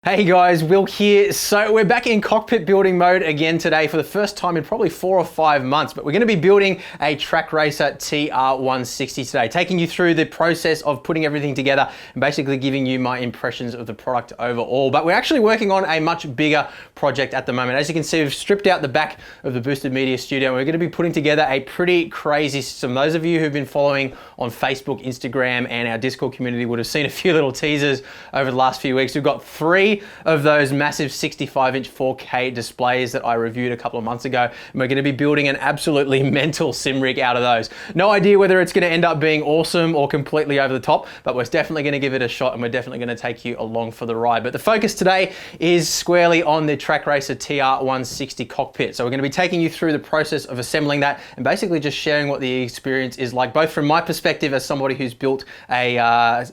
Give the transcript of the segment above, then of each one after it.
Hey guys, Will here. So we're back in cockpit building mode again today for the first time in probably 4 or 5 months, but we're going to be building a Trak Racer TR160 today, taking you through the process of putting everything together and basically giving you my impressions of the product overall. But we're actually working on a much bigger project at the moment. As you can see, we've stripped out the back of the Boosted Media Studio and we're going to be putting together a pretty crazy system. Those of you who've been following on Facebook, Instagram, and our Discord community would have seen a few little teasers over the last few weeks. We've got 3 of those massive 65-inch 4K displays that I reviewed a couple of months ago, and we're going to be building an absolutely mental sim rig out of those. No idea whether it's going to end up being awesome or completely over the top, but we're definitely going to give it a shot and we're definitely going to take you along for the ride. But the focus today is squarely on the Trak Racer TR160 cockpit. So we're going to be taking you through the process of assembling that and basically just sharing what the experience is like, both from my perspective as somebody who's built a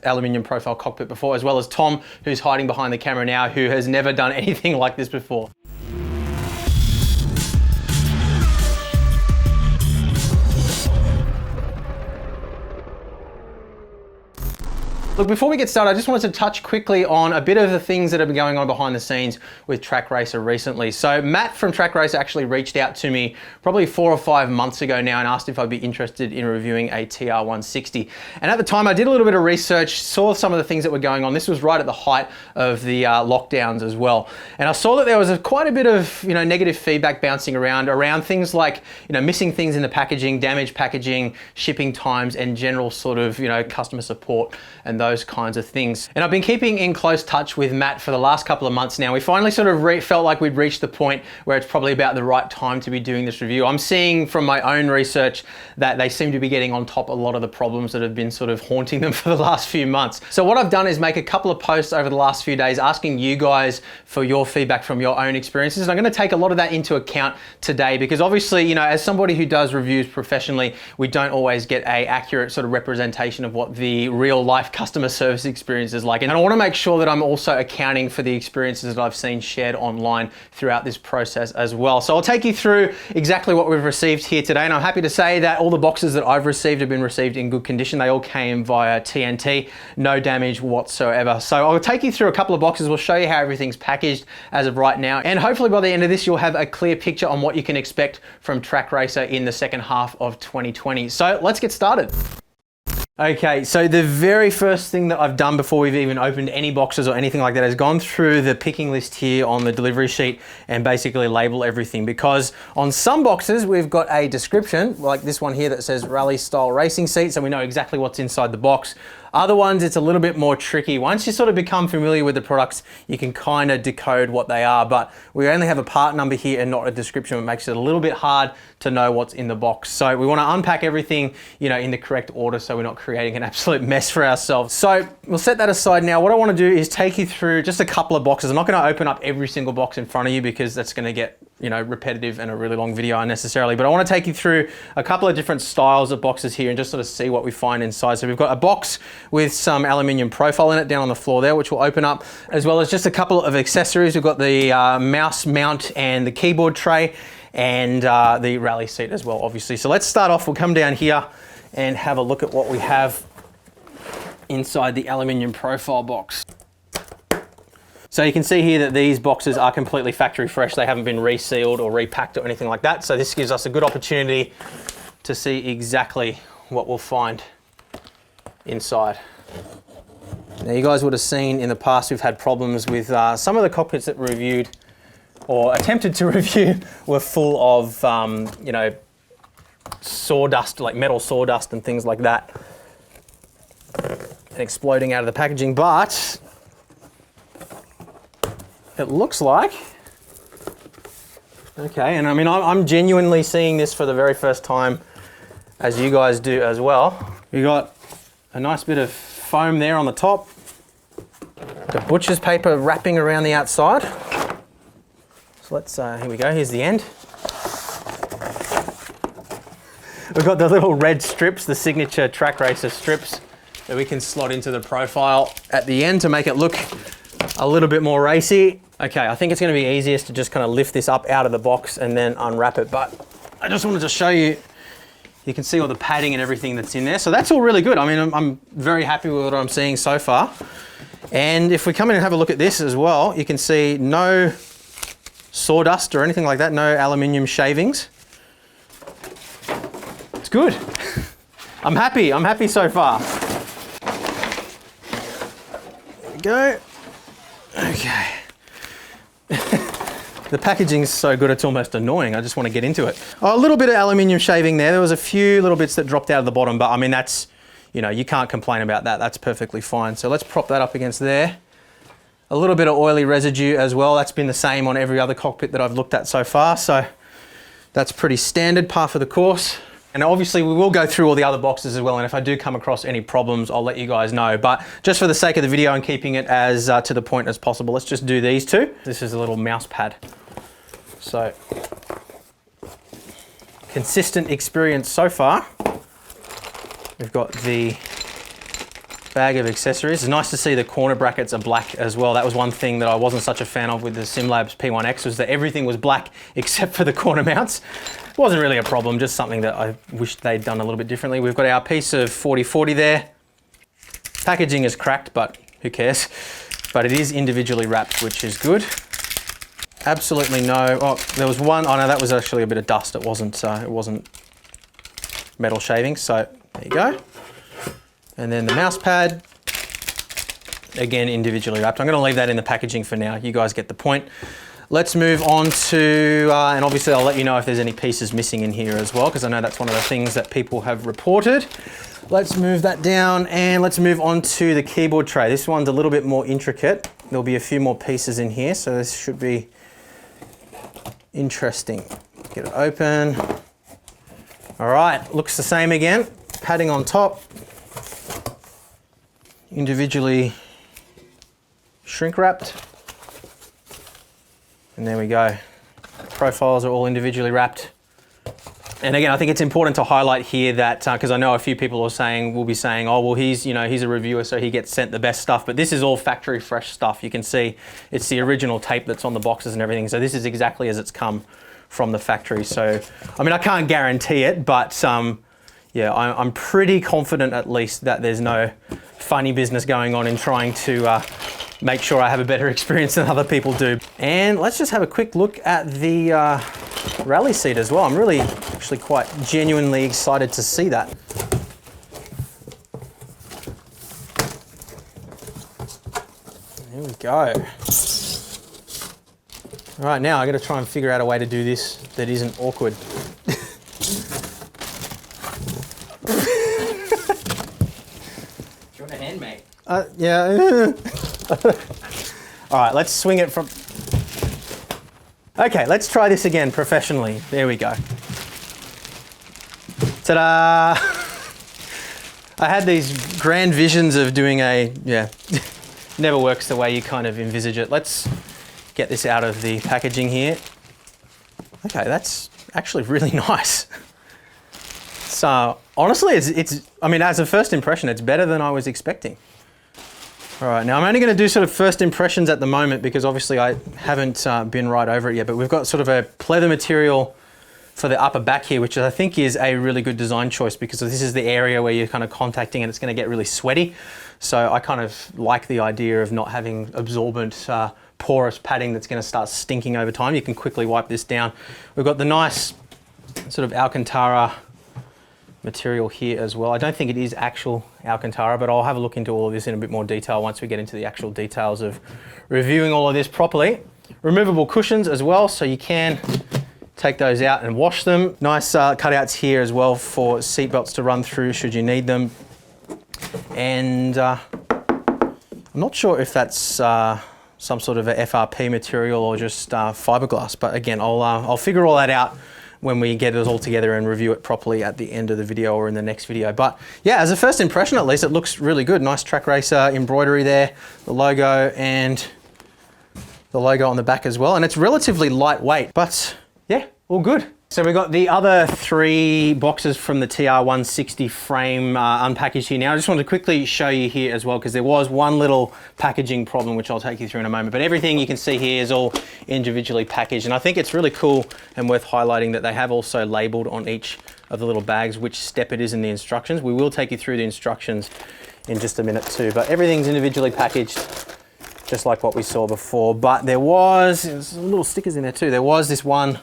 aluminium profile cockpit before, as well as Tom, who's hiding behind the camera now, who has never done anything like this before. Look, before we get started, I just wanted to touch quickly on a bit of the things that have been going on behind the scenes with Trak Racer recently. So Matt from Trak Racer actually reached out to me probably 4 or 5 months ago now and asked if I'd be interested in reviewing a TR160. And at the time I did a little bit of research, saw some of the things that were going on. This was right at the height of the lockdowns as well. And I saw that there was quite a bit of negative feedback bouncing around things like missing things in the packaging, damaged packaging, shipping times, and general sort of customer support and those kinds of things. And I've been keeping in close touch with Matt for the last couple of months now. We finally sort of felt like we'd reached the point where it's probably about the right time to be doing this review. I'm seeing from my own research that they seem to be getting on top of a lot of the problems that have been sort of haunting them for the last few months. So what I've done is make a couple of posts over the last few days asking you guys for your feedback from your own experiences. And I'm going to take a lot of that into account today because obviously, as somebody who does reviews professionally, we don't always get an accurate sort of representation of what the real life customer service experience is like. And I want to make sure that I'm also accounting for the experiences that I've seen shared online throughout this process as well. So I'll take you through exactly what we've received here today. And I'm happy to say that all the boxes that I've received have been received in good condition. They all came via TNT, no damage whatsoever. So I'll take you through a couple of boxes. We'll show you how everything's packaged as of right now. And hopefully by the end of this, you'll have a clear picture on what you can expect from Trak Racer in the second half of 2020. So let's get started. Okay, so the very first thing that I've done before we've even opened any boxes or anything like that is gone through the picking list here on the delivery sheet and basically label everything, because on some boxes we've got a description like this one here that says rally style racing seat, so we know exactly what's inside the box. Other ones, it's a little bit more tricky. Once you sort of become familiar with the products, you can kind of decode what they are, but we only have a part number here and not a description, which makes it a little bit hard to know what's in the box. So we want to unpack everything, in the correct order so we're not creating an absolute mess for ourselves. So we'll set that aside now. What I want to do is take you through just a couple of boxes. I'm not going to open up every single box in front of you because that's going to get repetitive and a really long video unnecessarily, but I want to take you through a couple of different styles of boxes here and just sort of see what we find inside. So we've got a box with some aluminium profile in it down on the floor there, which we'll open up, as well as just a couple of accessories. We've got the mouse mount and the keyboard tray and the rally seat as well, obviously. So let's start off. We'll come down here and have a look at what we have inside the aluminium profile box. So you can see here that these boxes are completely factory fresh. They haven't been resealed or repacked or anything like that. So this gives us a good opportunity to see exactly what we'll find inside. Now you guys would have seen in the past we've had problems with some of the cockpits that we reviewed or attempted to review were full of sawdust, like metal sawdust and things like that, and exploding out of the packaging. But it looks like, okay, and I mean, I'm genuinely seeing this for the very first time, as you guys do as well. We got a nice bit of foam there on the top, the butcher's paper wrapping around the outside. So let's, here we go, here's the end. We've got the little red strips, the signature Trak Racer strips that we can slot into the profile at the end to make it look a little bit more racy. Okay, I think it's going to be easiest to just kind of lift this up out of the box and then unwrap it, but I just wanted to show you, you can see all the padding and everything that's in there. So that's all really good. I mean, I'm very happy with what I'm seeing so far. And if we come in and have a look at this as well, you can see no sawdust or anything like that, no aluminium shavings. It's good. I'm happy so far. There we go. Okay. The packaging's so good it's almost annoying. I just want to get into it. Oh, a little bit of aluminium shaving there. There was a few little bits that dropped out of the bottom, but I mean, that's, you know, you can't complain about that. That's perfectly fine. So let's prop that up against there. A little bit of oily residue as well. That's been the same on every other cockpit that I've looked at so far. So that's pretty standard, par for the course. And obviously we will go through all the other boxes as well. And if I do come across any problems, I'll let you guys know. But just for the sake of the video and keeping it as to the point as possible, let's just do these two. This is a little mouse pad. So consistent experience so far. We've got the bag of accessories. It's nice to see the corner brackets are black as well. That was one thing that I wasn't such a fan of with the SimLabs P1X, was that everything was black except for the corner mounts. It wasn't really a problem, just something that I wished they'd done a little bit differently. We've got our piece of 4040 there. Packaging is cracked, but who cares? But it is individually wrapped, which is good. Absolutely no, oh, there was one, oh no, that was actually a bit of dust. It wasn't metal shavings, so there you go. And then the mouse pad, again, individually wrapped. I'm gonna leave that in the packaging for now. You guys get the point. Let's move on to, and obviously I'll let you know if there's any pieces missing in here as well, because I know that's one of the things that people have reported. Let's move that down and let's move on to the keyboard tray. This one's a little bit more intricate. There'll be a few more pieces in here, so this should be interesting. Get it open. All right, looks the same again. Padding on top. Individually shrink wrapped. And there we go. Profiles are all individually wrapped. And again, I think it's important to highlight here that, because I know a few people will be saying, oh, well, he's a reviewer, so he gets sent the best stuff. But this is all factory fresh stuff. You can see it's the original tape that's on the boxes and everything. So this is exactly as it's come from the factory. So, I mean, I can't guarantee it, but yeah, I'm pretty confident at least that there's no funny business going on in trying to make sure I have a better experience than other people do. And let's just have a quick look at the rally seat as well. I'm really actually quite genuinely excited to see that. There we go. All right, now I got to try and figure out a way to do this that isn't awkward. Do you want a hand, mate? Yeah. All right, let's swing it from... Okay, let's try this again professionally. There we go. Ta-da! I had these grand visions of doing never works the way you kind of envisage it. Let's get this out of the packaging here. Okay, that's actually really nice. So honestly, it's I mean, as a first impression, it's better than I was expecting. All right, now I'm only going to do sort of first impressions at the moment because obviously I haven't been right over it yet, but we've got sort of a pleather material for the upper back here, which I think is a really good design choice because this is the area where you're kind of contacting and it's going to get really sweaty. So I kind of like the idea of not having absorbent, porous padding that's going to start stinking over time. You can quickly wipe this down. We've got the nice sort of Alcantara material here as well. I don't think it is actual Alcantara, but I'll have a look into all of this in a bit more detail once we get into the actual details of reviewing all of this properly. Removable cushions as well, so you can take those out and wash them. Nice cutouts here as well for seat belts to run through should you need them. And I'm not sure if that's some sort of a FRP material or just fiberglass, but again, I'll figure all that out when we get it all together and review it properly at the end of the video or in the next video. But yeah, as a first impression at least, it looks really good. Nice Trak Racer embroidery there, the logo and the logo on the back as well. And it's relatively lightweight, but yeah, all good. So we've got the other 3 boxes from the TR160 frame unpackaged here now. I just wanted to quickly show you here as well because there was one little packaging problem which I'll take you through in a moment. But everything you can see here is all individually packaged, and I think it's really cool and worth highlighting that they have also labeled on each of the little bags which step it is in the instructions. We will take you through the instructions in just a minute too. But everything's individually packaged, just like what we saw before. But there's little stickers in there too. There was this one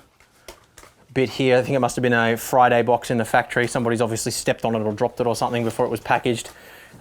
bit here. I think it must have been a Friday box in the factory. Somebody's obviously stepped on it or dropped it or something before it was packaged.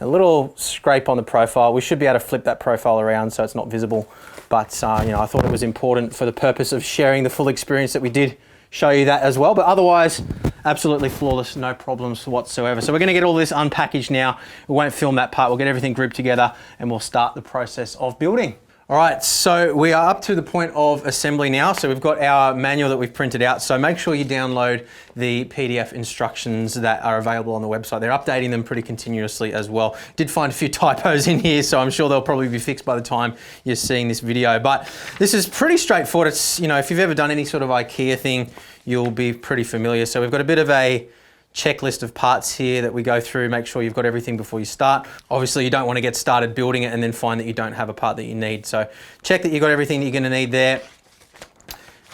A little scrape on the profile. We should be able to flip that profile around so it's not visible. But you know, I thought it was important for the purpose of sharing the full experience that we did show you that as well. But otherwise, absolutely flawless, no problems whatsoever. So we're going to get all this unpackaged now. We won't film that part. We'll get everything grouped together and we'll start the process of building. All right, so we are up to the point of assembly now. So we've got our manual that we've printed out. So make sure you download the PDF instructions that are available on the website. They're updating them pretty continuously as well. Did find a few typos in here, so I'm sure they'll probably be fixed by the time you're seeing this video. But this is pretty straightforward. It's, you know, if you've ever done any sort of IKEA thing, you'll be pretty familiar. So we've got a bit of a checklist of parts here that we go through. Make sure you've got everything before you start. Obviously, you don't want to get started building it and then find that you don't have a part that you need. So check that you've got everything that you're going to need there.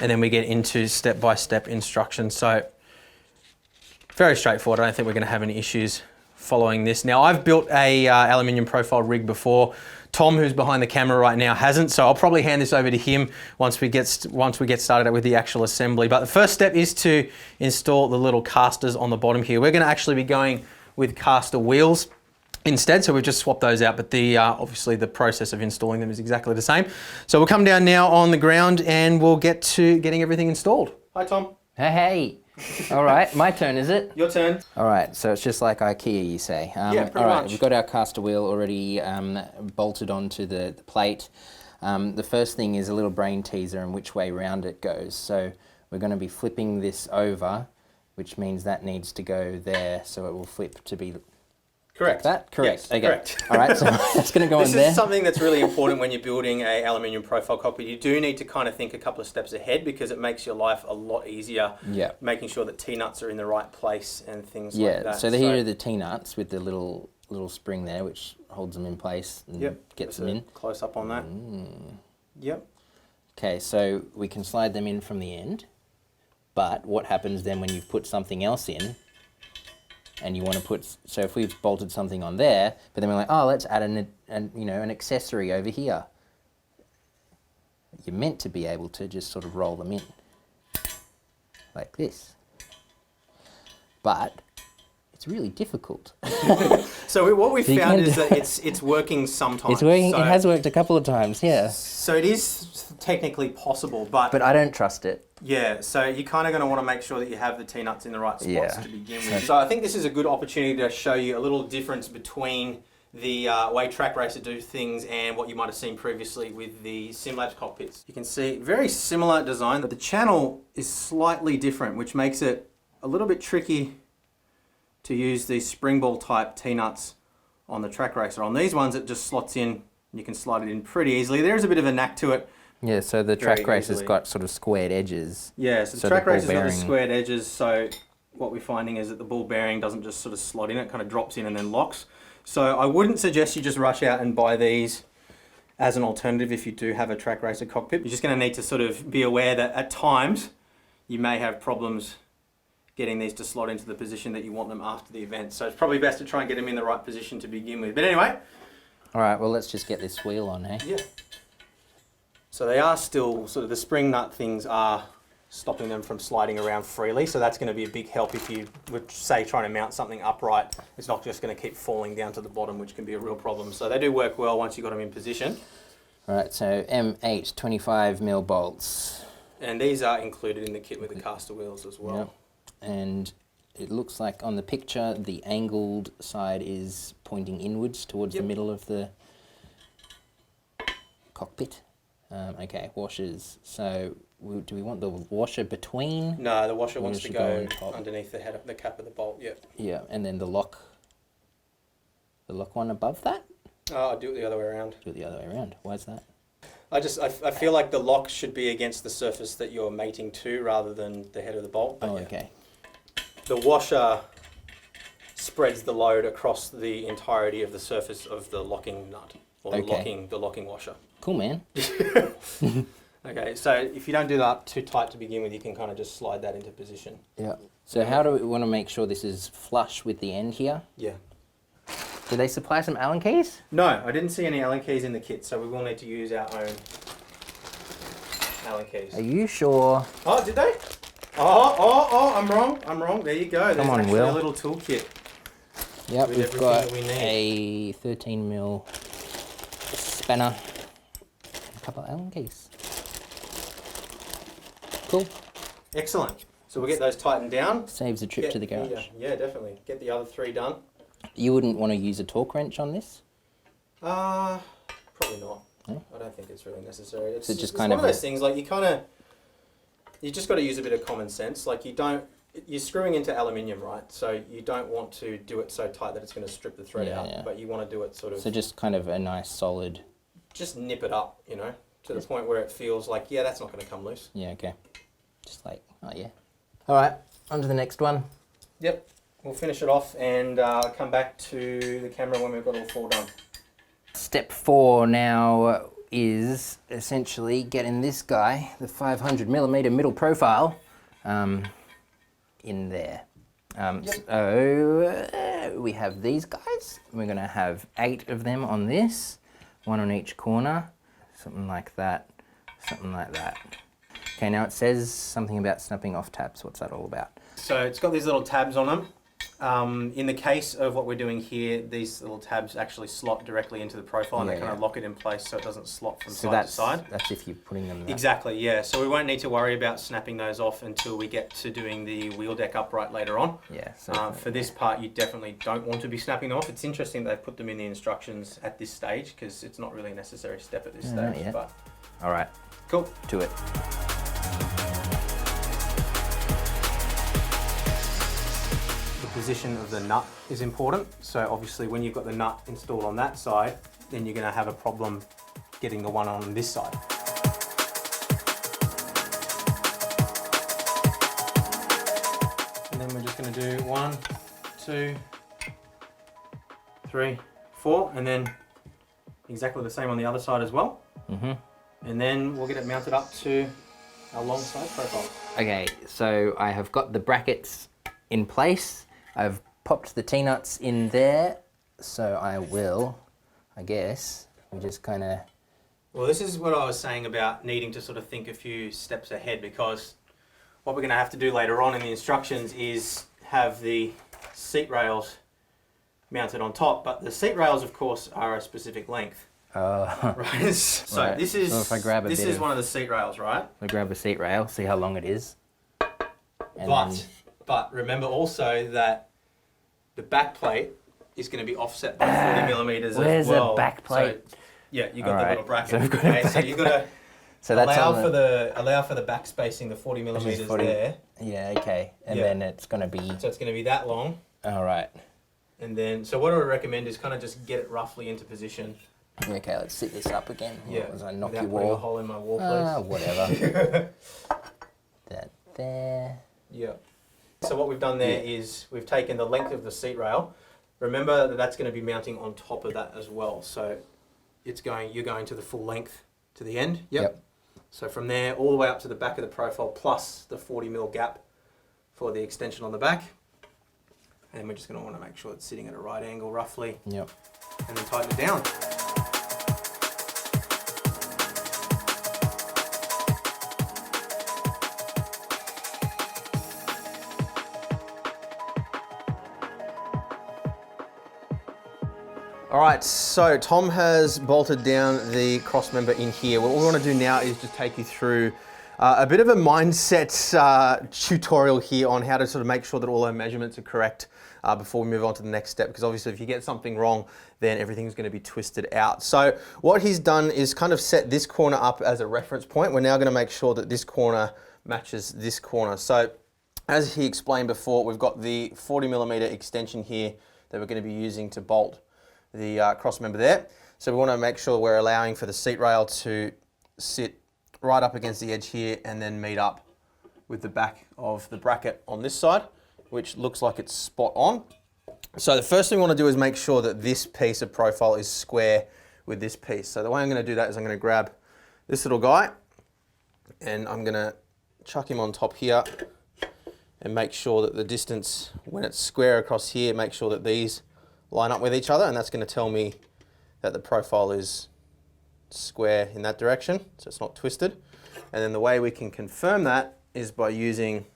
And then we get into step-by-step instructions. So very straightforward. I don't think we're going to have any issues following this. Now, I've built a aluminium profile rig before. Tom, who's behind the camera right now, hasn't, so I'll probably hand this over to him once we get started with the actual assembly. But the first step is to install the little casters on the bottom here. We're going to actually be going with caster wheels instead, so we've just swapped those out, but obviously the process of installing them is exactly the same. So we'll come down now on the ground and we'll get to getting everything installed. Hi, Tom. Hey. All right, my turn, is it? Your turn. All right, so it's just like IKEA, you say. Yeah, pretty much. We've got our caster wheel already bolted onto the plate. The first thing is a little brain teaser and which way round it goes. So we're going to be flipping this over, which means that needs to go there, so it will flip to be... Correct. Like that? Correct. Yes, okay. correct. All right, so that's going to go in there. This is something that's really important when you're building a aluminium profile cockpit. You do need to kind of think a couple of steps ahead because it makes your life a lot easier. Yeah. Making sure that T-nuts are in the right place and things like that. Yeah, so here are the T-nuts with the little spring there, which holds them in place and gets them in. Close up on that. Yep. Okay, so we can slide them in from the end, but what happens then when you've put something else in? And you want to put, so if we've bolted something on there, but then we're like, oh, let's add an accessory over here. You're meant to be able to just sort of roll them in like this, but it's really difficult. So what we found is that it's working sometimes. It's working. So it has worked a couple of times, yeah. So it is technically possible, but I don't trust it. Yeah, so you're kind of going to want to make sure that you have the T-nuts in the right spots to begin with. So I think this is a good opportunity to show you a little difference between the way Trak Racer do things and what you might have seen previously with the SimLabs cockpits. You can see very similar design, but the channel is slightly different, which makes it a little bit tricky to use these spring ball type T-nuts on the Trak Racer. On these ones, it just slots in, and you can slide it in pretty easily. There is a bit of a knack to it. Yeah, so the Trak Racer's got sort of squared edges. Yeah, so the Trak Racer's got the squared edges, so what we're finding is that the ball bearing doesn't just sort of slot in, it kind of drops in and then locks. So I wouldn't suggest you just rush out and buy these as an alternative if you do have a Trak Racer cockpit. You're just going to need to sort of be aware that at times you may have problems getting these to slot into the position that you want them after the event. So it's probably best to try and get them in the right position to begin with. But anyway. All right, well, let's just get this wheel on, eh? Yeah. So they are still, sort of the spring nut things are stopping them from sliding around freely. So that's going to be a big help if you were, say, trying to mount something upright. It's not just going to keep falling down to the bottom, which can be a real problem. So they do work well once you've got them in position. All right, so M8 25mm bolts. And these are included in the kit with the caster wheels as well. Yep. And it looks like on the picture, the angled side is pointing inwards towards the middle of the cockpit. Okay, washers. So do we want the washer between? No, the washer wants to go underneath the head, the cap of the bolt. Yeah. Yeah, and then the lock one above that. Oh, I'll do it the other way around. Do it the other way around. Why is that? I feel like the lock should be against the surface that you're mating to rather than the head of the bolt. Oh, okay. The washer spreads the load across the entirety of the surface of the locking nut, or the locking washer. Cool, man. Okay, so if you don't do that too tight to begin with, you can kind of just slide that into position. Yeah. So how do we want to make sure this is flush with the end here? Yeah. Do they supply some Allen keys? No, I didn't see any Allen keys in the kit, so we will need to use our own Allen keys. Are you sure? Oh, did they? Oh, I'm wrong. There you go. There's Come on, actually Will. a little toolkit. Yep, with we've everything got that we a need. 13mm spanner, a couple of Allen keys. Cool. Excellent. So we'll get those tightened down. Saves a trip to the garage. Yeah, definitely. Get the other 3 done. You wouldn't want to use a torque wrench on this? Probably not. No? I don't think it's really necessary. It's, So just it's kind one of of those things, like you just got to use a bit of common sense. Like you're screwing into aluminium, right? So you don't want to do it so tight that it's going to strip the thread out, but you want to do it sort of... So just kind of a nice solid... Just nip it up, to the point where it feels like, yeah, that's not going to come loose. Yeah, okay. Just like, oh yeah. All right, on to the next one. Yep. We'll finish it off and come back to the camera when we've got all 4 done. Step 4 now is essentially getting this guy, the 500mm middle profile, in there. So we have these guys. We're going to have 8 of them on this, 1 on each corner, something like that, something like that. Okay, now it says something about snapping off tabs. What's that all about? So it's got these little tabs on them. In the case of what we're doing here, these little tabs actually slot directly into the profile and they kind of lock it in place so it doesn't slot from side to side. That's if you're putting them there. Exactly, yeah. So we won't need to worry about snapping those off until we get to doing the wheel deck upright later on. Yeah. So for this part, you definitely don't want to be snapping them off. It's interesting they've put them in the instructions at this stage because it's not really a necessary step at this stage. But all right. Cool. To it. Position of the nut is important. So obviously when you've got the nut installed on that side, then you're going to have a problem getting the one on this side. And then we're just going to do 1, 2, 3, 4, and then exactly the same on the other side as well. And then we'll get it mounted up to our long side profile. Okay, so I have got the brackets in place. I've popped the T-nuts in there, so I will, I guess, we just kind of... Well, this is what I was saying about needing to sort of think a few steps ahead, because what we're going to have to do later on in the instructions is have the seat rails mounted on top, but the seat rails, of course, are a specific length. Right. So right. This is so if I grab this is one of the seat rails, right? I grab a seat rail, see how long it is. But remember also that the back plate is going to be offset by 40mm as well. Where's the back plate? So, yeah, you got the little bracket. So, so you've got to so that's allow for the back spacing, the 40mm there. Yeah, okay. And then it's going to be... So it's going to be that long. All right. And then, so what I would recommend is kind of just get it roughly into position. Okay, let's sit this up again. Yeah. As I knock without your putting wall. a hole in my wall, please. Whatever. That there. Yeah. So what we've done there is we've taken the length of the seat rail. Remember that that's going to be mounting on top of that as well. So you're going to the full length to the end. Yep. So from there all the way up to the back of the profile plus the 40mm gap for the extension on the back. And we're just going to want to make sure it's sitting at a right angle roughly. Yep. And then tighten it down. All right, so Tom has bolted down the cross member in here. What we want to do now is just take you through a bit of a mindset tutorial here on how to sort of make sure that all our measurements are correct before we move on to the next step, because obviously if you get something wrong, then everything's going to be twisted out. So what he's done is kind of set this corner up as a reference point. We're now going to make sure that this corner matches this corner. So as he explained before, we've got the 40mm extension here that we're going to be using to bolt the cross member there. So we want to make sure we're allowing for the seat rail to sit right up against the edge here and then meet up with the back of the bracket on this side, which looks like it's spot on. So the first thing we want to do is make sure that this piece of profile is square with this piece. So the way I'm going to do that is I'm going to grab this little guy and I'm going to chuck him on top here and make sure that the distance, when it's square across here, make sure that these line up with each other, and that's going to tell me that the profile is square in that direction, so it's not twisted. And then the way we can confirm that is by using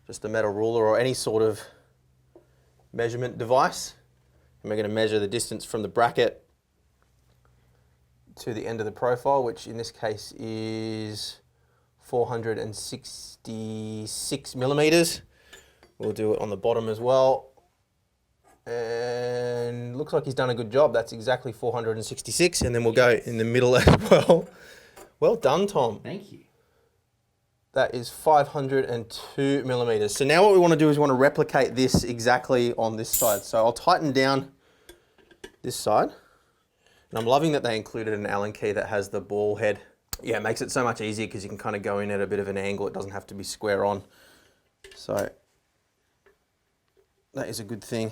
just a metal ruler or any sort of measurement device. And we're going to measure the distance from the bracket to the end of the profile, which in this case is 466 millimeters. We'll do it on the bottom as well. And looks like he's done a good job. That's exactly 466, and then we'll go in the middle as well. Well done, Tom. Thank you. That is 502 millimeters. So now what we want to do is we want to replicate this exactly on this side. So I'll tighten down this side. And I'm loving that they included an Allen key that has the ball head. Yeah, it makes it so much easier because you can kind of go in at a bit of an angle. It doesn't have to be square on. So that is a good thing.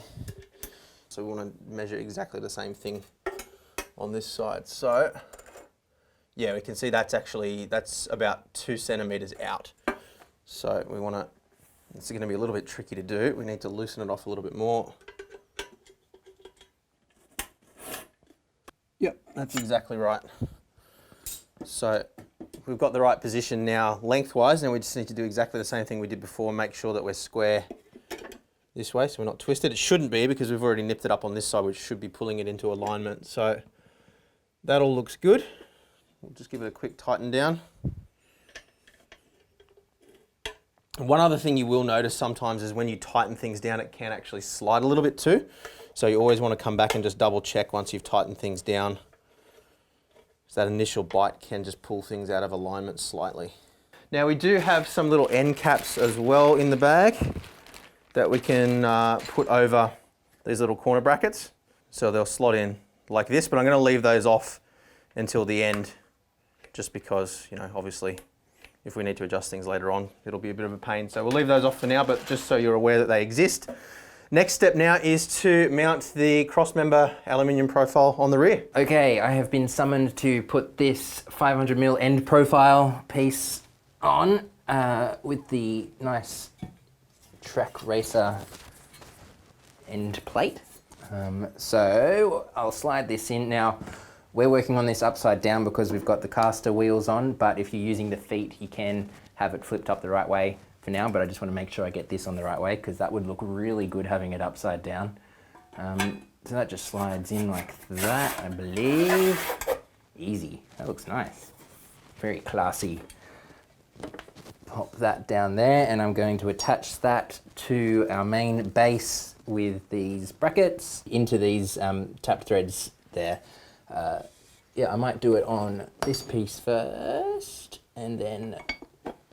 So we want to measure exactly the same thing on this side. So yeah, we can see that's about 2 centimeters out. So we want to, it's going to be a little bit tricky to do. We need to loosen it off a little bit more. Yep, that's exactly right. So we've got the right position now lengthwise. Now we just need to do exactly the same thing we did before, make sure that we're square this way so we're not twisted. It shouldn't be because we've already nipped it up on this side, which should be pulling it into alignment. So that all looks good. We'll just give it a quick tighten down. And one other thing you will notice sometimes is when you tighten things down, it can actually slide a little bit too. So you always want to come back and just double check once you've tightened things down. So that initial bite can just pull things out of alignment slightly. Now we do have some little end caps as well in the bag that we can put over these little corner brackets. So they'll slot in like this, but I'm going to leave those off until the end, just because, you know, obviously if we need to adjust things later on, it'll be a bit of a pain. So we'll leave those off for now, but just so you're aware that they exist. Next step now is to mount the cross-member aluminium profile on the rear. Okay, I have been summoned to put this 500mm end profile piece on with the nice Trak Racer end plate. So I'll slide this in. Now, we're working on this upside down because we've got the caster wheels on, but if you're using the feet, you can have it flipped up the right way for now, but I just want to make sure I get this on the right way because that would look really good having it upside down. So that just slides in like that, I believe. Easy, that looks nice. Very classy. Pop that down there, and I'm going to attach that to our main base with these brackets into these tap threads there. Yeah, I might do it on this piece first, and then,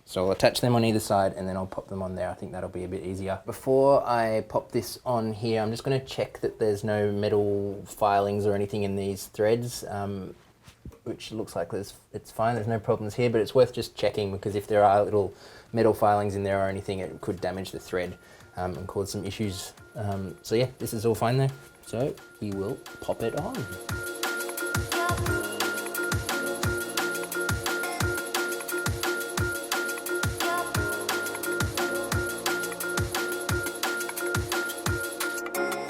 so I'll attach them on either side and then I'll pop them on there. I think that'll be a bit easier. Before I pop this on here, I'm just going to check that there's no metal filings or anything in these threads, which looks like it's fine. There's no problems here, but it's worth just checking because if there are little metal filings in there or anything, it could damage the thread and cause some issues. So yeah, this is all fine though. So we will pop it on.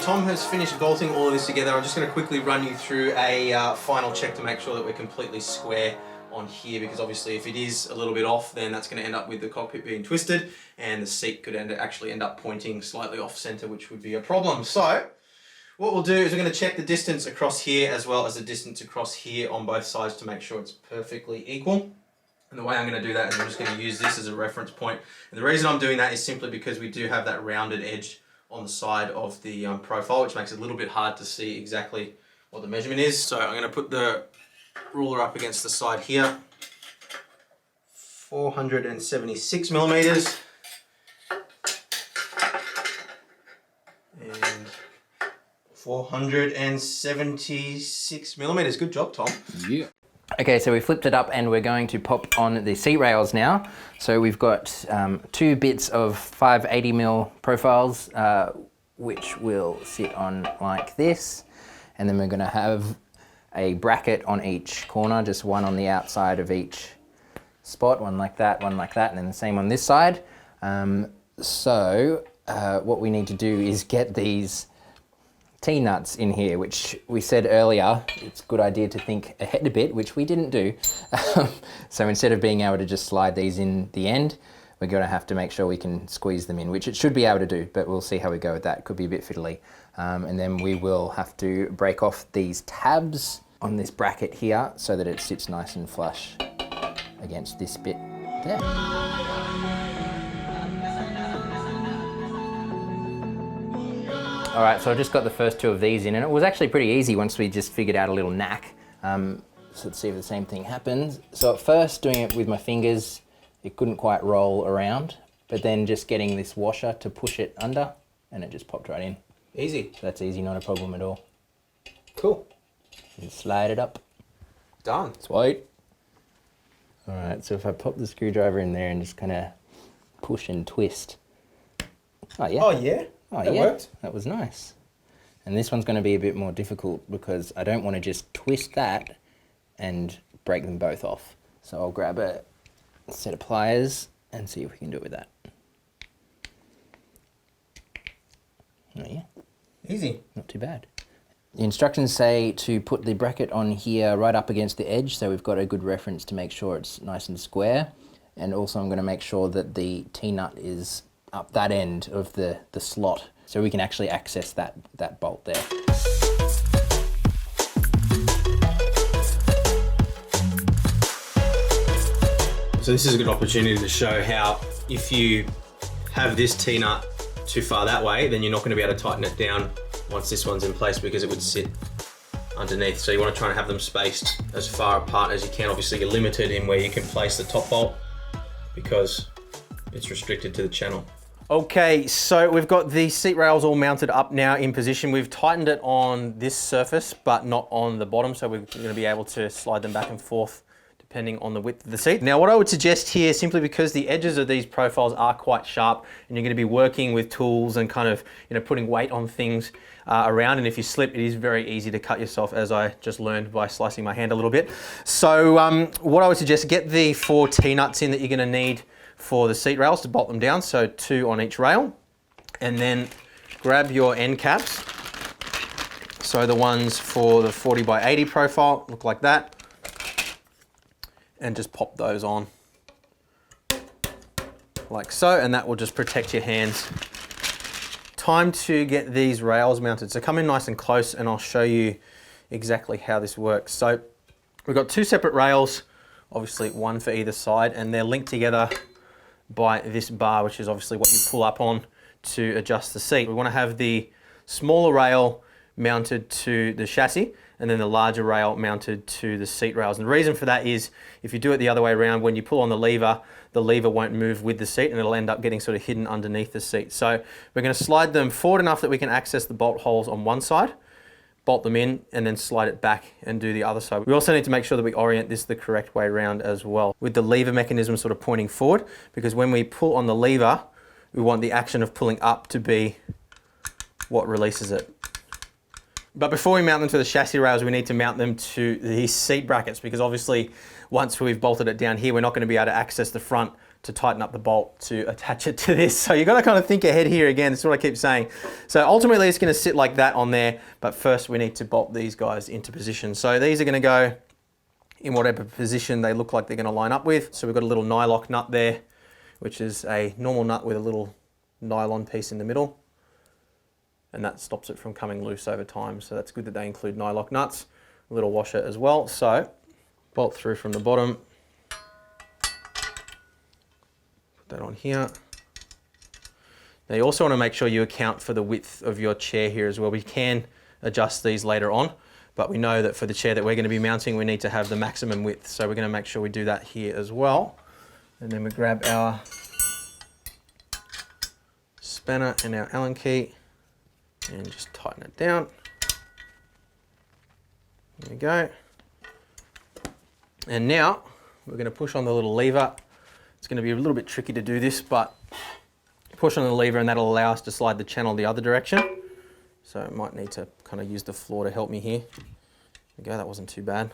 Tom has finished bolting all of this together. I'm just going to quickly run you through a final check to make sure that we're completely square on here, because obviously if it is a little bit off, then that's going to end up with the cockpit being twisted and the seat could actually end up pointing slightly off center, which would be a problem. So what we'll do is we're going to check the distance across here as well as the distance across here on both sides to make sure it's perfectly equal. And the way I'm going to do that is I'm just going to use this as a reference point. And the reason I'm doing that is simply because we do have that rounded edge on the side of the profile, which makes it a little bit hard to see exactly what the measurement is. So I'm going to put the ruler up against the side here. 476 millimeters. And 476 millimeters. Good job, Tom. Yeah. Okay, so we flipped it up and we're going to pop on the seat rails now. So we've got 2 bits of 580mm profiles, which will sit on like this. And then we're going to have a bracket on each corner, just one on the outside of each spot, one like that, and then the same on this side. What we need to do is get these T-nuts in here, which we said earlier, it's a good idea to think ahead a bit, which we didn't do. So instead of being able to just slide these in the end, we're going to have to make sure we can squeeze them in, which it should be able to do, but we'll see how we go with that. Could be a bit fiddly. And then we will have to break off these tabs on this bracket here so that it sits nice and flush against this bit there. All right, so I just got the first two of these in, and it was actually pretty easy once we just figured out a little knack. So let's see if the same thing happens. So at first, doing it with my fingers, it couldn't quite roll around, but then just getting this washer to push it under, and it just popped right in. Easy. So that's easy, not a problem at all. Cool. And slide it up. Done. Sweet. All right, so if I pop the screwdriver in there and just kind of push and twist. Oh yeah. Oh yeah? Oh that yeah, worked. that was nice. And this one's going to be a bit more difficult because I don't want to just twist that and break them both off. So I'll grab a set of pliers and see if we can do it with that. Oh yeah. Easy. Not too bad. The instructions say to put the bracket on here right up against the edge, so we've got a good reference to make sure it's nice and square. And also I'm going to make sure that the T-nut is up that end of the slot, so we can actually access that bolt there. So this is a good opportunity to show how if you have this T-nut too far that way, then you're not going to be able to tighten it down once this one's in place because it would sit underneath. So you want to try and have them spaced as far apart as you can. Obviously you're limited in where you can place the top bolt because it's restricted to the channel. Okay, so we've got the seat rails all mounted up now in position. We've tightened it on this surface, but not on the bottom. So we're going to be able to slide them back and forth depending on the width of the seat. Now what I would suggest here, simply because the edges of these profiles are quite sharp and you're going to be working with tools and kind of, putting weight on things around, and if you slip, it is very easy to cut yourself, as I just learned by slicing my hand a little bit. So what I would suggest, get the 4 T-nuts in that you're going to need for the seat rails to bolt them down, so 2 on each rail, and then grab your end caps. So the ones for the 40x80 profile look like that, and just pop those on like so, and that will just protect your hands. Time to get these rails mounted. So come in nice and close and I'll show you exactly how this works. So we've got 2 separate rails, obviously 1 for either side, and they're linked together by this bar, which is obviously what you pull up on to adjust the seat. We want to have the smaller rail mounted to the chassis and then the larger rail mounted to the seat rails. And the reason for that is if you do it the other way around, when you pull on the lever won't move with the seat and it'll end up getting sort of hidden underneath the seat. So we're going to slide them forward enough that we can access the bolt holes on one side, bolt them in, and then slide it back and do the other side. We also need to make sure that we orient this the correct way around as well, with the lever mechanism sort of pointing forward, because when we pull on the lever, we want the action of pulling up to be what releases it. But before we mount them to the chassis rails, we need to mount them to these seat brackets, because obviously once we've bolted it down here, we're not going to be able to access the front to tighten up the bolt to attach it to this. So you've got to kind of think ahead here again. That's what I keep saying. So ultimately it's going to sit like that on there, but first we need to bolt these guys into position. So these are going to go in whatever position they look like they're going to line up with. So we've got a little nylock nut there, which is a normal nut with a little nylon piece in the middle, and that stops it from coming loose over time. So that's good that they include nylock nuts, a little washer as well. So bolt through from the bottom, put that on here. Now you also want to make sure you account for the width of your chair here as well. We can adjust these later on, but we know that for the chair that we're going to be mounting, we need to have the maximum width. So we're going to make sure we do that here as well. And then we grab our spanner and our Allen key and just tighten it down. There we go. And now we're going to push on the little lever. It's going to be a little bit tricky to do this, but push on the lever and that'll allow us to slide the channel the other direction. So I might need to kind of use the floor to help me here. There we go, that wasn't too bad.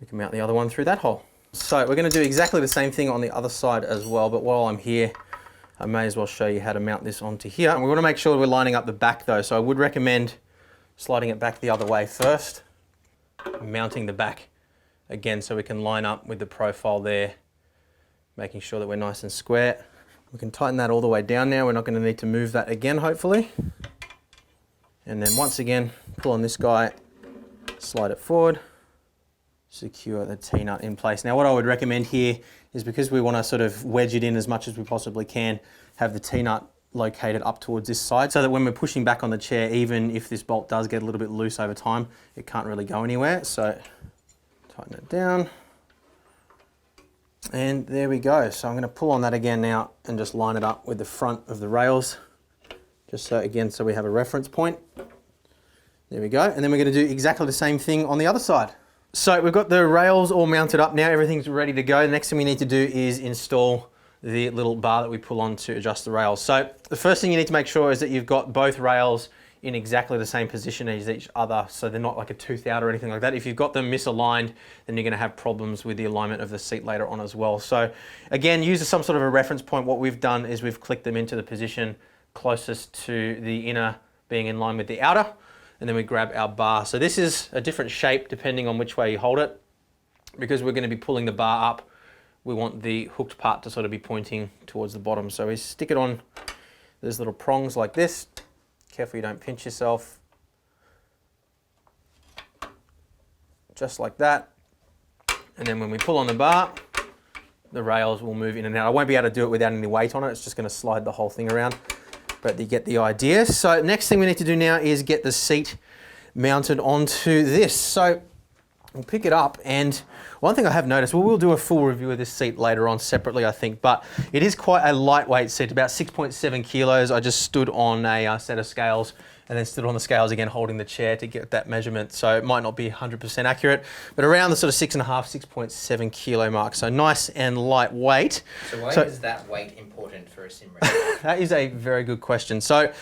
We can mount the other one through that hole. So we're going to do exactly the same thing on the other side as well, but while I'm here, I may as well show you how to mount this onto here. And we want to make sure we're lining up the back though, so I would recommend sliding it back the other way first, mounting the back again so we can line up with the profile there, making sure that we're nice and square. We can tighten that all the way down now. We're not going to need to move that again, hopefully. And then once again, pull on this guy, slide it forward, secure the T-nut in place. Now what I would recommend here is, because we want to sort of wedge it in as much as we possibly can, have the T-nut located up towards this side so that when we're pushing back on the chair, even if this bolt does get a little bit loose over time, it can't really go anywhere. So tighten it down. And there we go. So I'm going to pull on that again now and just line it up with the front of the rails. Just so, again, so we have a reference point. There we go. And then we're going to do exactly the same thing on the other side. So we've got the rails all mounted up now. Everything's ready to go. The next thing we need to do is install the little bar that we pull on to adjust the rails. So the first thing you need to make sure is that you've got both rails in exactly the same position as each other, so they're not like a tooth out or anything like that. If you've got them misaligned, then you're going to have problems with the alignment of the seat later on as well. So again, use some sort of a reference point. What we've done is we've clicked them into the position closest to the inner being in line with the outer, and then we grab our bar. So this is a different shape depending on which way you hold it. Because we're going to be pulling the bar up, we want the hooked part to sort of be pointing towards the bottom. So we stick it on those little prongs like this. Careful you don't pinch yourself. Just like that. And then when we pull on the bar, the rails will move in and out. I won't be able to do it without any weight on it. It's just going to slide the whole thing around, but you get the idea. So next thing we need to do now is get the seat mounted onto this. So we'll pick it up, and one thing I have noticed, well, we'll do a full review of this seat later on separately, I think, but it is quite a lightweight seat, about 6.7 kilos. I just stood on a set of scales and then stood on the scales again, holding the chair to get that measurement. So it might not be 100% accurate, but around the sort of 6.5, 6.7 kilo mark. So nice and lightweight. So why is that weight important for a sim race? That is a very good question. So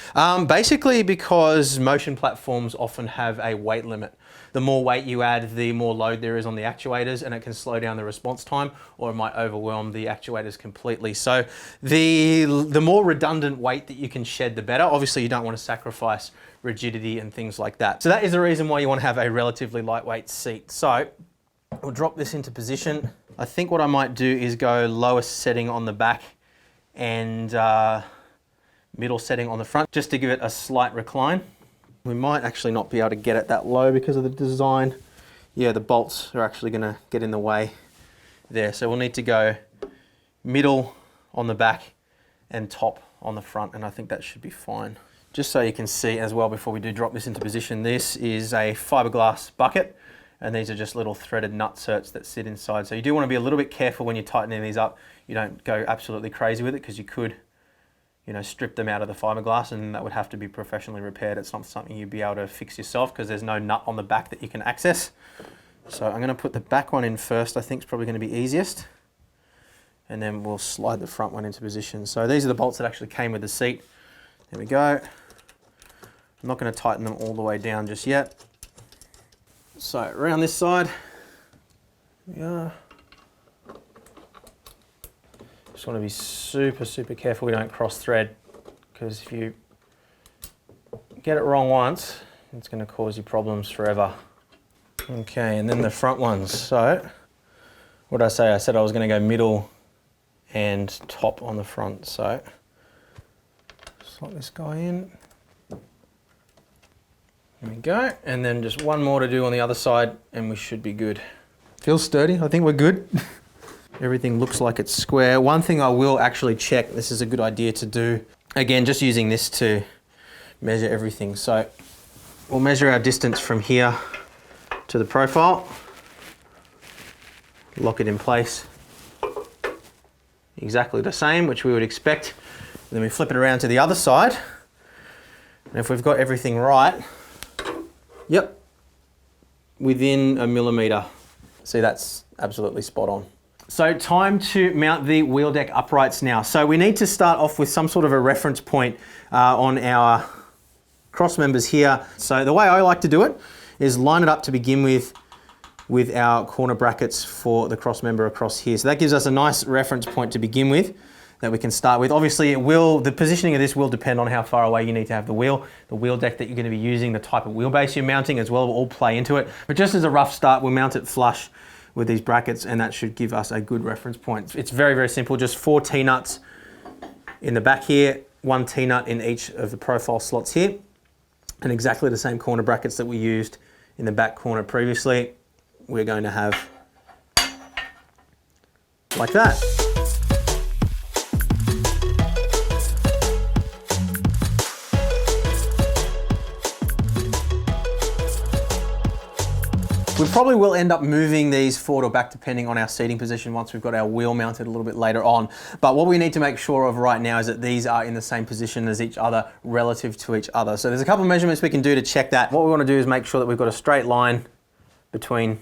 basically because motion platforms often have a weight limit. The more weight you add, the more load there is on the actuators, and it can slow down the response time, or it might overwhelm the actuators completely. So the more redundant weight that you can shed, the better. Obviously you don't want to sacrifice rigidity and things like that. So that is the reason why you want to have a relatively lightweight seat. So we'll drop this into position. I think what I might do is go lowest setting on the back and middle setting on the front, just to give it a slight recline. We might actually not be able to get it that low because of the design. Yeah, the bolts are actually going to get in the way there. So we'll need to go middle on the back and top on the front, and I think that should be fine. Just so you can see as well before we do drop this into position, this is a fiberglass bucket, and these are just little threaded nutserts that sit inside. So you do want to be a little bit careful when you're tightening these up. You don't go absolutely crazy with it, because you could, you know, strip them out of the fiberglass, and that would have to be professionally repaired. It's not something you'd be able to fix yourself, because there's no nut on the back that you can access. So I'm going to put the back one in first. I think it's probably going to be easiest. And then we'll slide the front one into position. So these are the bolts that actually came with the seat. There we go. I'm not going to tighten them all the way down just yet. So around this side, we are. Just want to be super, super careful we don't cross thread, because if you get it wrong once, it's going to cause you problems forever. Okay, and then the front ones. So what did I say? I said I was going to go middle and top on the front. So slot this guy in. There we go. And then just one more to do on the other side, and we should be good. Feels sturdy. I think we're good. Everything looks like it's square. One thing I will actually check, this is a good idea to do, again, just using this to measure everything. So we'll measure our distance from here to the profile, lock it in place, exactly the same, which we would expect. And then we flip it around to the other side, and if we've got everything right, yep, within a millimeter. See, that's absolutely spot on. So time to mount the wheel deck uprights now. So we need to start off with some sort of a reference point on our cross members here. So the way I like to do it is line it up to begin with our corner brackets for the cross member across here. So that gives us a nice reference point to begin with. that we can start with. Obviously, the positioning of this will depend on how far away you need to have the wheel deck that you're going to be using, the type of wheelbase you're mounting as well will all play into it. But just as a rough start, we'll mount it flush with these brackets, and that should give us a good reference point. It's very, very simple, just 4 T-nuts in the back here, 1 T-nut in each of the profile slots here, and exactly the same corner brackets that we used in the back corner previously, we're going to have like that. We probably will end up moving these forward or back depending on our seating position once we've got our wheel mounted a little bit later on. But what we need to make sure of right now is that these are in the same position as each other relative to each other. So there's a couple of measurements we can do to check that. What we want to do is make sure that we've got a straight line between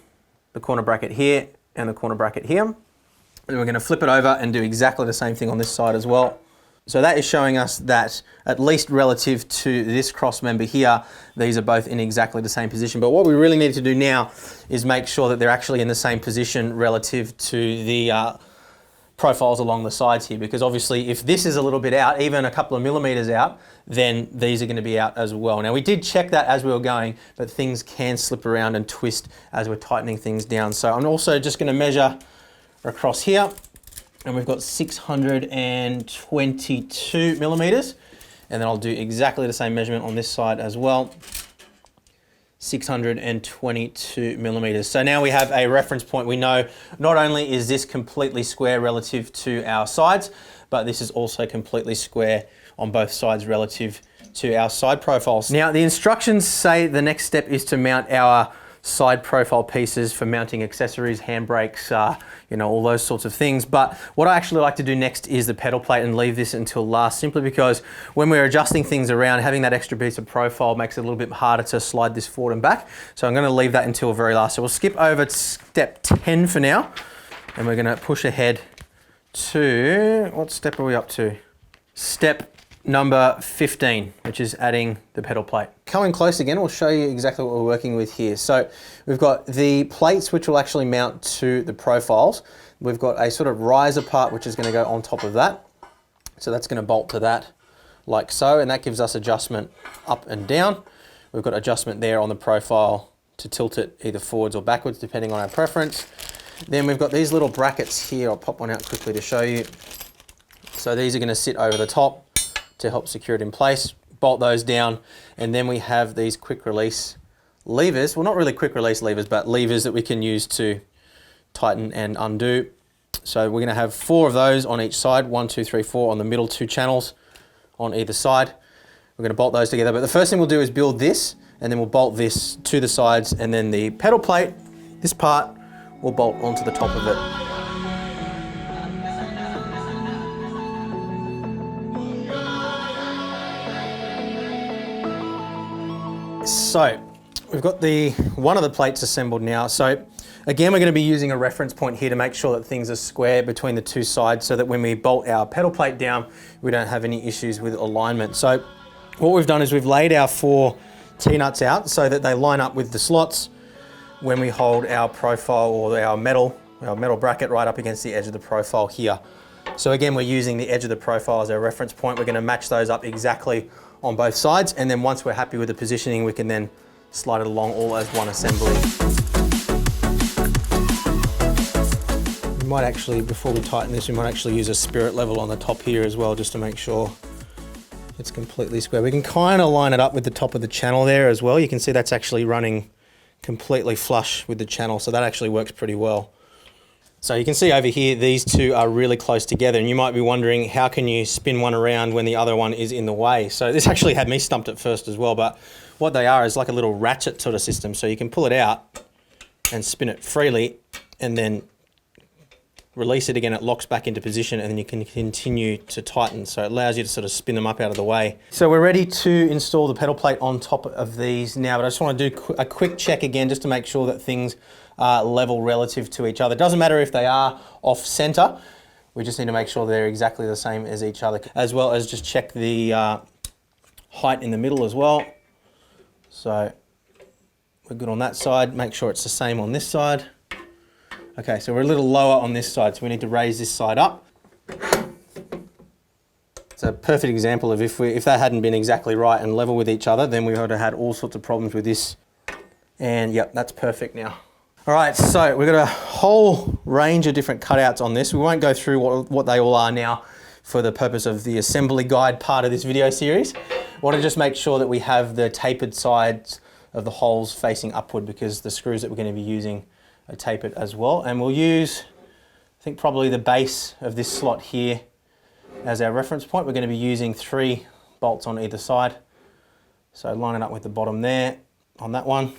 the corner bracket here and the corner bracket here. And we're going to flip it over and do exactly the same thing on this side as well. So that is showing us that, at least relative to this cross member here, these are both in exactly the same position. But what we really need to do now is make sure that they're actually in the same position relative to the profiles along the sides here, because obviously if this is a little bit out, even a couple of millimeters out, then these are going to be out as well. Now we did check that as we were going, but things can slip around and twist as we're tightening things down. So I'm also just going to measure across here, and we've got 622 millimeters, and then I'll do exactly the same measurement on this side as well, 622 millimeters. So now we have a reference point. We know not only is this completely square relative to our sides, but this is also completely square on both sides relative to our side profiles. Now the instructions say the next step is to mount our side profile pieces for mounting accessories, handbrakes, you know, all those sorts of things. But what I actually like to do next is the pedal plate and leave this until last, simply because when we're adjusting things around, having that extra piece of profile makes it a little bit harder to slide this forward and back. So I'm going to leave that until very last. So we'll skip over to step 10 for now, and we're going to push ahead to, what step are we up to? Step number 15, which is adding the pedal plate. Coming close again, we'll show you exactly what we're working with here. So we've got the plates which will actually mount to the profiles. We've got a sort of riser part which is going to go on top of that. So that's going to bolt to that like so, and that gives us adjustment up and down. We've got adjustment there on the profile to tilt it either forwards or backwards depending on our preference. Then we've got these little brackets here. I'll pop one out quickly to show you. So these are going to sit over the top to help secure it in place, bolt those down, and then we have these quick release levers. Well, not really quick release levers, but levers that we can use to tighten and undo. So we're going to have 4 of those on each side, 1, 2, 3, 4 on the middle 2 channels on either side. We're going to bolt those together, but the first thing we'll do is build this, and then we'll bolt this to the sides, and then the pedal plate, this part, will bolt onto the top of it. So we've got one of the plates assembled now. So again, we're going to be using a reference point here to make sure that things are square between the 2 sides, so that when we bolt our pedal plate down, we don't have any issues with alignment. So what we've done is we've laid our 4 T-nuts out so that they line up with the slots when we hold our profile or our metal bracket right up against the edge of the profile here. So again, we're using the edge of the profile as our reference point. We're going to match those up exactly on both sides, and then once we're happy with the positioning, we can then slide it along all as one assembly. We might actually, before we tighten this, we might actually use a spirit level on the top here as well, just to make sure it's completely square. We can kind of line it up with the top of the channel there as well. You can see that's actually running completely flush with the channel, so that actually works pretty well. So you can see over here, these 2 are really close together, and you might be wondering, how can you spin one around when the other one is in the way? So this actually had me stumped at first as well, but what they are is like a little ratchet sort of system. So you can pull it out and spin it freely, and then release it again, it locks back into position, and then you can continue to tighten. So it allows you to sort of spin them up out of the way. So we're ready to install the pedal plate on top of these now, but I just want to do a quick check again, just to make sure that things are level relative to each other. It doesn't matter if they are off center, we just need to make sure they're exactly the same as each other, as well as just check the height in the middle as well. So we're good on that side, make sure it's the same on this side. Okay, so we're a little lower on this side, so we need to raise this side up. It's a perfect example of if that hadn't been exactly right and level with each other, then we would have had all sorts of problems with this. And yep, that's perfect now. All right, so we've got a whole range of different cutouts on this. We won't go through what they all are now for the purpose of the assembly guide part of this video series. I want to just make sure that we have the tapered sides of the holes facing upward, because the screws that we're going to be using are tapered as well. And we'll use, I think, probably the base of this slot here as our reference point. We're going to be using 3 bolts on either side. So line it up with the bottom there on that one,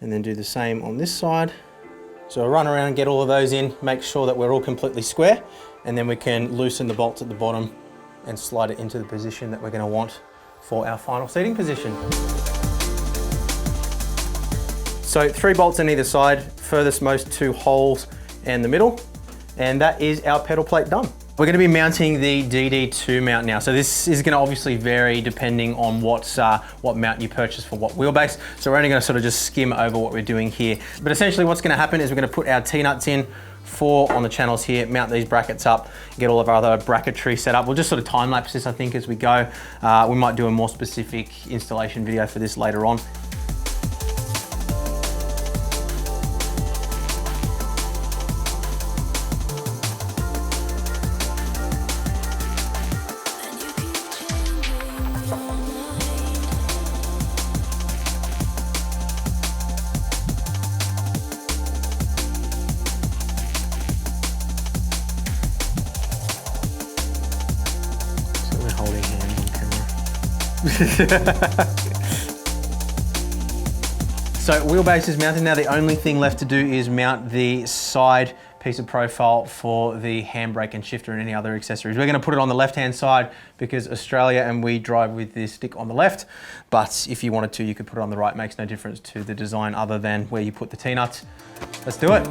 and then do the same on this side. So we'll run around and get all of those in, make sure that we're all completely square, and then we can loosen the bolts at the bottom and slide it into the position that we're going to want for our final seating position. So 3 bolts on either side, furthest most 2 holes and the middle, and that is our pedal plate done. We're going to be mounting the DD2 mount now. So this is going to obviously vary depending on what mount you purchase for what wheelbase. So we're only going to sort of just skim over what we're doing here. But essentially what's going to happen is we're going to put our T-nuts in, 4 on the channels here, mount these brackets up, get all of our other bracketry set up. We'll just sort of time lapse this, I think, as we go. We might do a more specific installation video for this later on. So wheelbase is mounted now. The only thing left to do is mount the side piece of profile for the handbrake and shifter and any other accessories. We're going to put it on the left-hand side because Australia and we drive with the stick on the left, but if you wanted to, you could put it on the right. It makes no difference to the design other than where you put the T-nuts. Let's do it.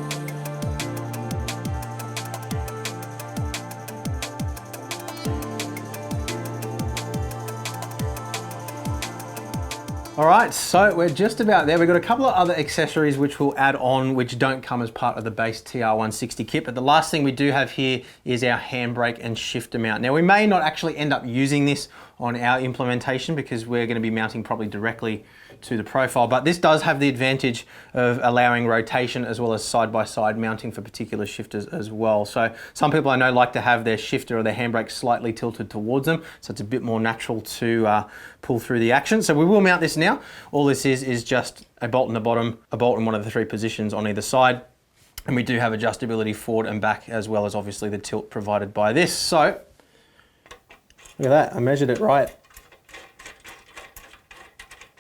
All right, so we're just about there. We've got a couple of other accessories which we'll add on, which don't come as part of the base TR160 kit. But the last thing we do have here is our handbrake and shifter mount. Now, we may not actually end up using this on our implementation because we're going to be mounting probably directly to the profile, but this does have the advantage of allowing rotation as well as side-by-side mounting for particular shifters as well. So some people I know like to have their shifter or their handbrake slightly tilted towards them, so it's a bit more natural to pull through the action. So we will mount this now. All this is just a bolt in the bottom, a bolt in one of the 3 positions on either side, and we do have adjustability forward and back, as well as obviously the tilt provided by this. So look at that, I measured it right.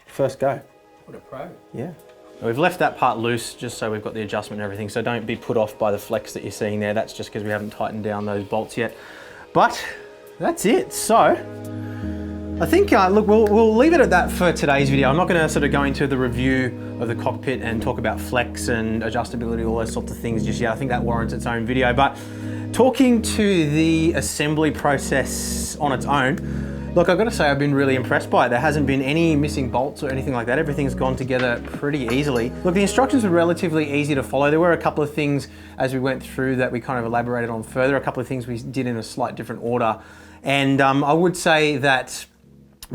First go. What a pro. Yeah. We've left that part loose just so we've got the adjustment and everything, so don't be put off by the flex that you're seeing there. That's just because we haven't tightened down those bolts yet. But that's it. So I think, look, we'll leave it at that for today's video. I'm not going to sort of go into the review of the cockpit and talk about flex and adjustability, all those sorts of things just yet. I think that warrants its own video. But talking to the assembly process on its own, look, I've got to say I've been really impressed by it. There hasn't been any missing bolts or anything like that. Everything's gone together pretty easily. Look, the instructions were relatively easy to follow. There were a couple of things as we went through that we kind of elaborated on further, a couple of things we did in a slight different order. And I would say that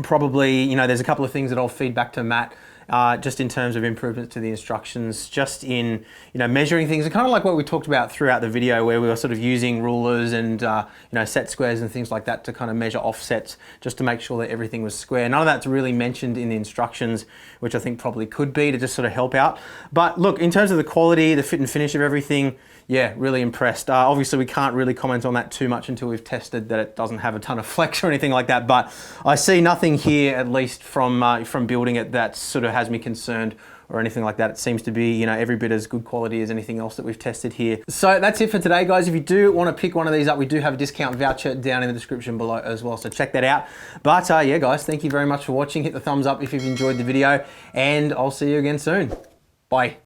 probably, you know, there's a couple of things that I'll feed back to Matt just in terms of improvements to the instructions, just in, you know, measuring things, and kind of like what we talked about throughout the video, where we were sort of using rulers and you know, set squares and things like that to kind of measure offsets just to make sure that everything was square. None of that's really mentioned in the instructions, which I think probably could be to just sort of help out. But look, in terms of the quality, the fit and finish of everything, yeah, really impressed. Obviously, we can't really comment on that too much until we've tested that it doesn't have a ton of flex or anything like that. But I see nothing here, at least from building it, that sort of has me concerned or anything like that. It seems to be, you know, every bit as good quality as anything else that we've tested here. So that's it for today, guys. If you do want to pick one of these up, we do have a discount voucher down in the description below as well, so check that out. But yeah, guys, thank you very much for watching. Hit the thumbs up if you've enjoyed the video, and I'll see you again soon. Bye.